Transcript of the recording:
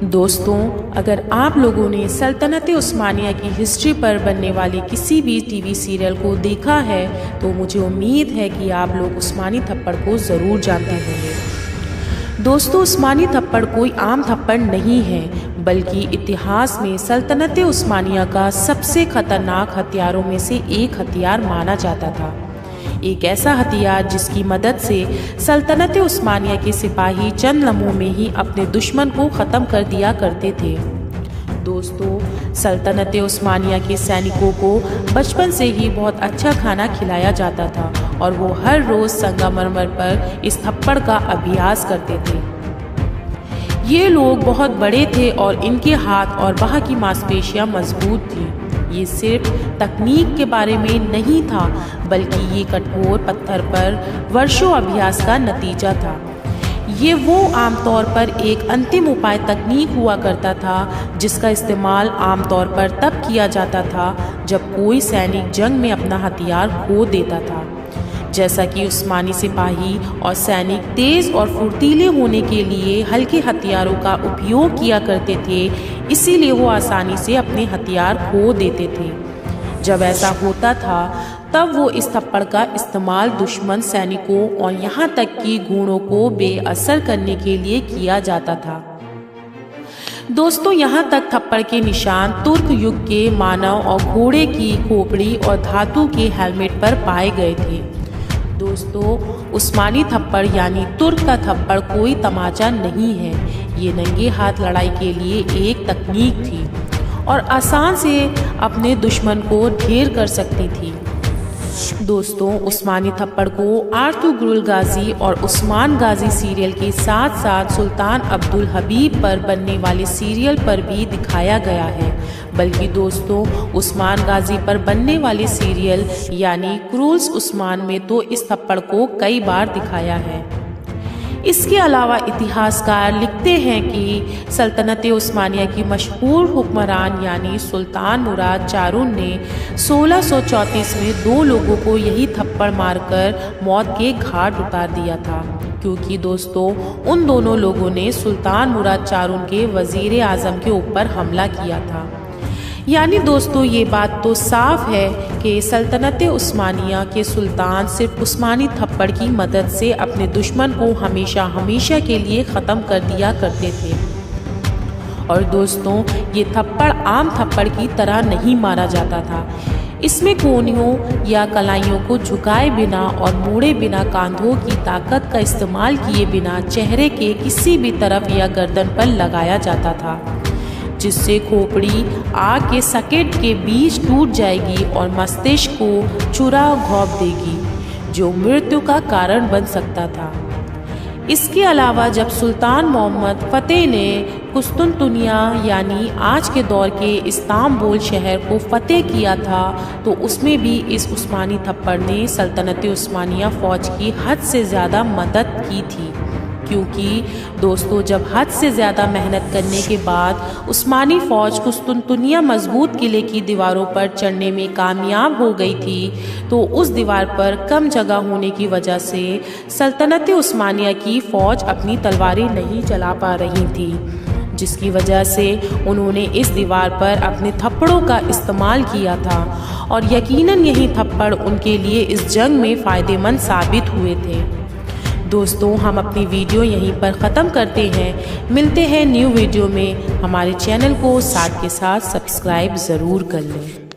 दोस्तों, अगर आप लोगों ने सल्तनत उस्मानिया की हिस्ट्री पर बनने वाले किसी भी टीवी सीरियल को देखा है तो मुझे उम्मीद है कि आप लोग उस्मानी थप्पड़ को ज़रूर जानते होंगे। दोस्तों, उस्मानी थप्पड़ कोई आम थप्पड़ नहीं है, बल्कि इतिहास में सल्तनत उस्मानिया का सबसे खतरनाक हथियारों में से एक हथियार माना जाता था। एक ऐसा हथियार जिसकी मदद से सल्तनत उस्मानिया के सिपाही चंद लम्हों में ही अपने दुश्मन को ख़त्म कर दिया करते थे। दोस्तों, सल्तनत उस्मानिया के सैनिकों को बचपन से ही बहुत अच्छा खाना खिलाया जाता था और वो हर रोज़ संगमरमर पर इस थप्पड़ का अभ्यास करते थे। ये लोग बहुत बड़े थे और इनके हाथ और बाह की मांसपेशियां मजबूत थीं। ये सिर्फ तकनीक के बारे में नहीं था, बल्कि ये कठोर पत्थर पर वर्षों अभ्यास का नतीजा था। ये वो आमतौर पर एक अंतिम उपाय तकनीक हुआ करता था जिसका इस्तेमाल आमतौर पर तब किया जाता था जब कोई सैनिक जंग में अपना हथियार खो देता था। जैसा कि उस्मानी सिपाही और सैनिक तेज़ और फुर्तीले होने के लिए हल्के हथियारों का उपयोग किया करते थे, इसीलिए वो आसानी से अपने हथियार खो देते थे। जब ऐसा होता था तब वो इस थप्पड़ का इस्तेमाल दुश्मन सैनिकों और यहाँ तक कि घोड़ों को बेअसर करने के लिए किया जाता था। दोस्तों, यहाँ तक थप्पड़ के निशान तुर्क युग के मानव और घोड़े की खोपड़ी और धातु के हेलमेट पर पाए गए थे। दोस्तों, उस्मानी थप्पड़ यानी तुर्क का थप्पड़ कोई तमाचा नहीं है। ये नंगे हाथ लड़ाई के लिए एक तकनीक थी और आसान से अपने दुश्मन को ढेर कर सकती थी। दोस्तों, उस्मानी थप्पड़ को आर्तुगरुल गाजी और उस्मान गाजी सीरियल के साथ साथ सुल्तान अब्दुल हबीब पर बनने वाले सीरियल पर भी दिखाया गया है। बल्कि दोस्तों, उस्मान गाजी पर बनने वाले सीरियल यानी क्रूल्स उस्मान में तो इस थप्पड़ को कई बार दिखाया है। इसके अलावा इतिहासकार लिखते हैं कि सल्तनत उस्मानिया की मशहूर हुक्मरान यानी सुल्तान मुराद चारून ने 1634 में 2 लोगों को यही थप्पड़ मारकर मौत के घाट उतार दिया था, क्योंकि दोस्तों उन दोनों लोगों ने सुल्तान मुराद चारून के वजीर आजम के ऊपर हमला किया था। यानी दोस्तों, ये बात तो साफ है कि सल्तनत उस्मानिया के सुल्तान सिर्फ उस्मानी थप्पड़ की मदद से अपने दुश्मन को हमेशा हमेशा के लिए ख़त्म कर दिया करते थे। और दोस्तों, ये थप्पड़ आम थप्पड़ की तरह नहीं मारा जाता था। इसमें कोनियों या कलाइयों को झुकाए बिना और मोड़े बिना कंधों की ताकत का इस्तेमाल किए बिना चेहरे के किसी भी तरफ या गर्दन पर लगाया जाता था, जिससे खोपड़ी आग के सकेट के बीच टूट जाएगी और मस्तिष्क को छुरा घोंप देगी, जो मृत्यु का कारण बन सकता था। इसके अलावा जब सुल्तान मोहम्मद फतेह ने कुस्तुनतुनिया यानी आज के दौर के इस्तांबुल शहर को फतेह किया था, तो उसमें भी इस उस्मानी थप्पड़ ने सल्तनत उस्मानिया फौज की हद से ज़्यादा मदद की थी। क्योंकि दोस्तों, जब हद से ज़्यादा मेहनत करने के बाद उस्मानी फ़ौज कुस्तुनतुनिया मजबूत किले की दीवारों पर चढ़ने में कामयाब हो गई थी, तो उस दीवार पर कम जगह होने की वजह से सल्तनत उस्मानिया की फ़ौज अपनी तलवारें नहीं चला पा रही थी, जिसकी वजह से उन्होंने इस दीवार पर अपने थप्पड़ों का इस्तेमाल किया था और यकीनन यही थप्पड़ उनके लिए इस जंग में फ़ायदेमंद साबित हुए थे। दोस्तों, हम अपनी वीडियो यहीं पर ख़त्म करते हैं। मिलते हैं न्यू वीडियो में। हमारे चैनल को साथ के साथ सब्सक्राइब ज़रूर कर लें।